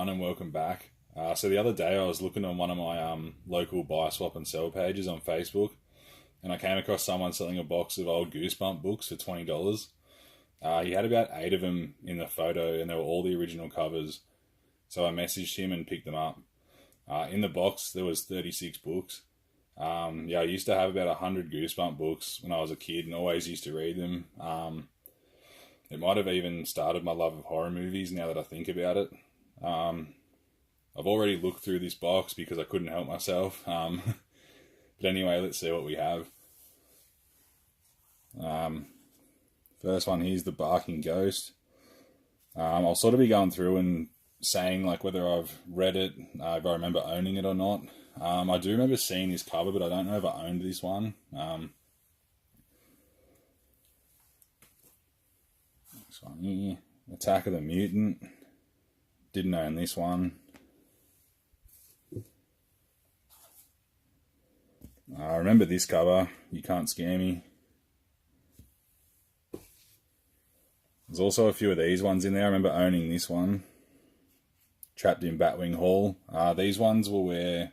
everyone, and welcome back. So the other day I was looking on one of my local buy, swap and sell pages on Facebook, and I came across someone selling a box of Old Goosebumps books for $20. He had about 8 of them in the photo, and they were all the original covers. So I messaged him and picked them up. In the box there was 36 books. I used to have about 100 Goosebumps books when I was a kid and always used to read them. It might have even started my love of horror movies now that I think about it. I've already looked through this box because I couldn't help myself. But anyway, let's see what we have. First one here's The Barking Ghost. I'll sort of be going through and saying like whether I've read it, if I remember owning it or not. I do remember seeing this cover, but I don't know if I owned this one. This one here, Attack of the Mutant. Didn't own this one. I remember this cover, You Can't Scare Me. There's also a few of these ones in there. I remember owning this one, Trapped in Batwing Hall. These ones were where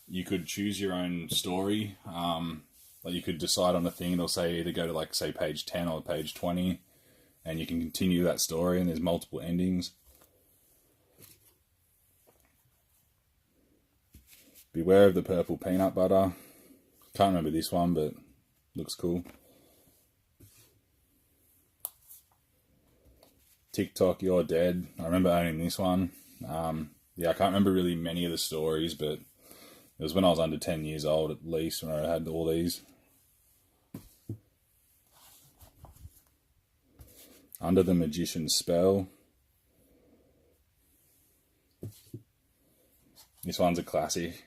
you could choose your own story. Like you could decide on a thing, it'll say either go to like say page 10 or page 20, and you can continue that story, and there's multiple endings. Beware of the Purple Peanut Butter. Can't remember this one, but looks cool. TikTok, You're Dead. I remember owning this one. I can't remember really many of the stories, but it was when I was under 10 years old at least when I had all these. Under the Magician's Spell. This one's a classic.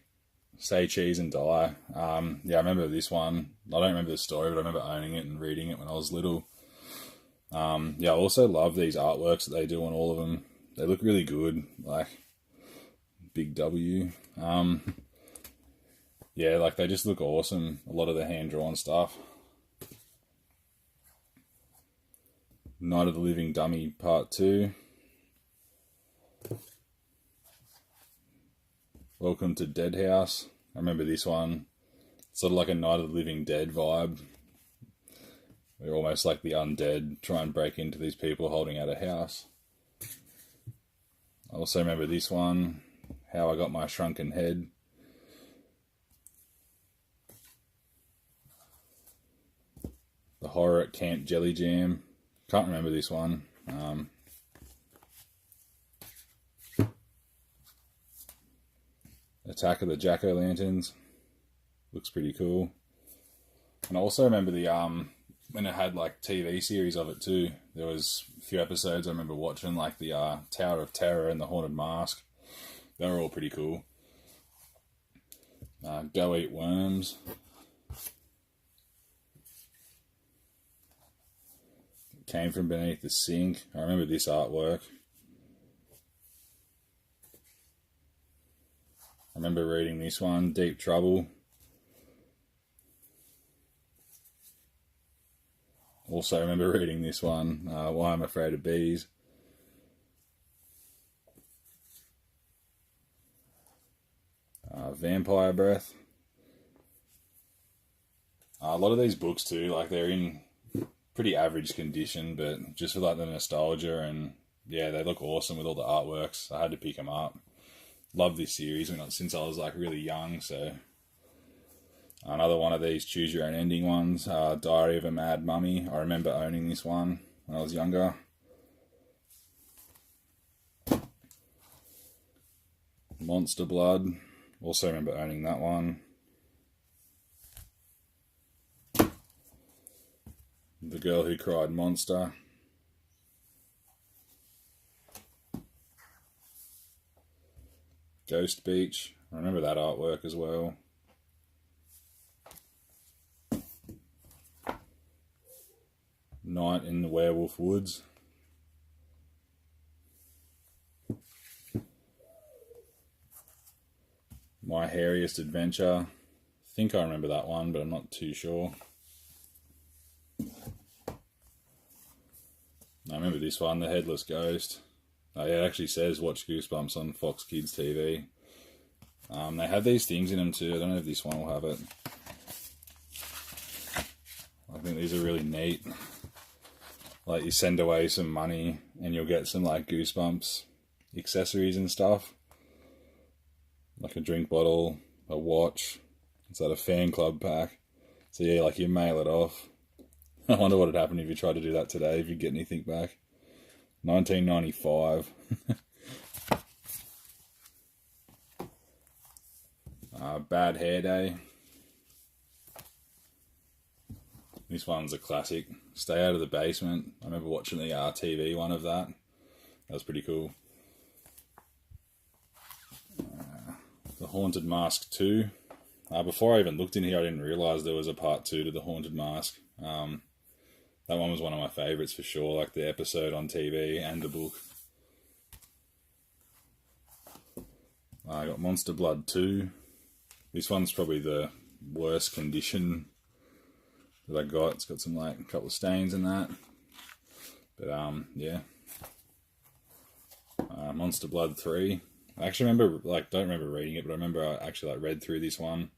Say Cheese and Die. I remember this one. I don't remember the story, but I remember owning it and reading it when I was little. I also love these artworks that they do on all of them. They look really good, like Big W. Like they just look awesome. A lot of the hand-drawn stuff. Night of the Living Dummy Part 2. Welcome to Dead House. I remember this one. Sort of like a Night of the Living Dead vibe. We're almost like the undead try and break into these people holding out a house. I also remember this one, How I Got My Shrunken Head. The Horror at Camp Jelly Jam. Can't remember this one. Attack of the Jack-O-Lanterns. Looks pretty cool. And I also remember the when it had like TV series of it too. There was a few episodes I remember watching, like the Tower of Terror and the Haunted Mask. They were all pretty cool. Go Eat Worms. Came from Beneath the Sink. I remember this artwork. I remember reading this one, Deep Trouble. Also remember reading this one, Why I'm Afraid of Bees. Vampire Breath. A lot of these books too, like they're in pretty average condition, but just for like the nostalgia, and yeah, they look awesome with all the artworks. I had to pick them up. Love this series since I was like really young. So another one of these choose your own ending ones, Diary of a Mad Mummy. I remember owning this one when I was younger. Monster Blood. Also remember owning that one. The Girl Who Cried Monster. Ghost Beach. I remember that artwork as well. Night in the Werewolf Woods. My Hairiest Adventure. I think I remember that one, but I'm not too sure. I remember this one, The Headless Ghost. Yeah, it actually says watch Goosebumps on Fox Kids TV. They have these things in them too. I don't know if this one will have it. I think these are really neat. Like, you send away some money and you'll get some like Goosebumps accessories and stuff. Like a drink bottle, a watch. It's like a fan club pack. So yeah, like you mail it off. I wonder what would happen if you tried to do that today, if you get anything back. 1995. Bad Hair Day. This one's a classic. Stay Out of the Basement. I remember watching the TV one of that. That was pretty cool. The Haunted Mask 2. Before I even looked in here, I didn't realise there was a part 2 to The Haunted Mask. That one was one of my favourites for sure, like the episode on TV and the book. I got Monster Blood 2. This one's probably the worst condition that I got. It's got some like a couple of stains in that. But yeah. Monster Blood 3. I actually remember, like, don't remember reading it, but I remember I actually like read through this one.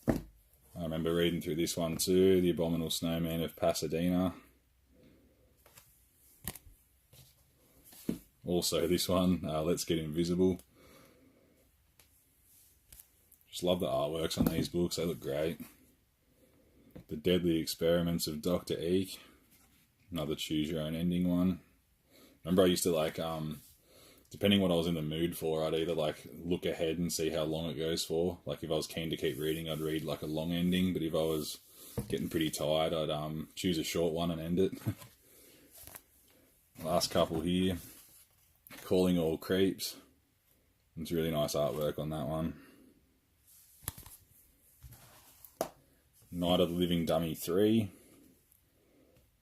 I remember reading through this one too, The Abominable Snowman of Pasadena. Also this one, Let's Get Invisible. Just love the artworks on these books, they look great. The Deadly Experiments of Dr. Eek. Another choose your own ending one. Remember I used to like, depending what I was in the mood for, I'd either like look ahead and see how long it goes for. Like if I was keen to keep reading, I'd read like a long ending, but if I was getting pretty tired, I'd choose a short one and end it. Last couple here. Calling All Creeps. It's really nice artwork on that one. Night of the Living Dummy 3.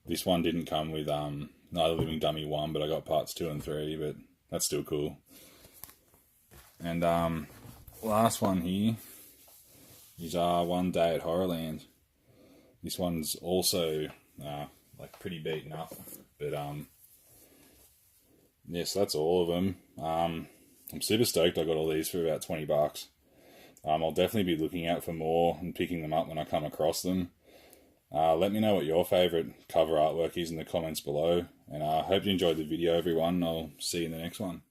This one didn't come with Night of the Living Dummy 1, but I got parts 2 and 3, but that's still cool. And last one here is One Day at Horrorland. This one's also like pretty beaten up, but yeah, so that's all of them. I'm super stoked I got all these for about $20. I'll definitely be looking out for more and picking them up when I come across them. Let me know what your favourite cover artwork is in the comments below. And I hope you enjoyed the video, everyone. I'll see you in the next one.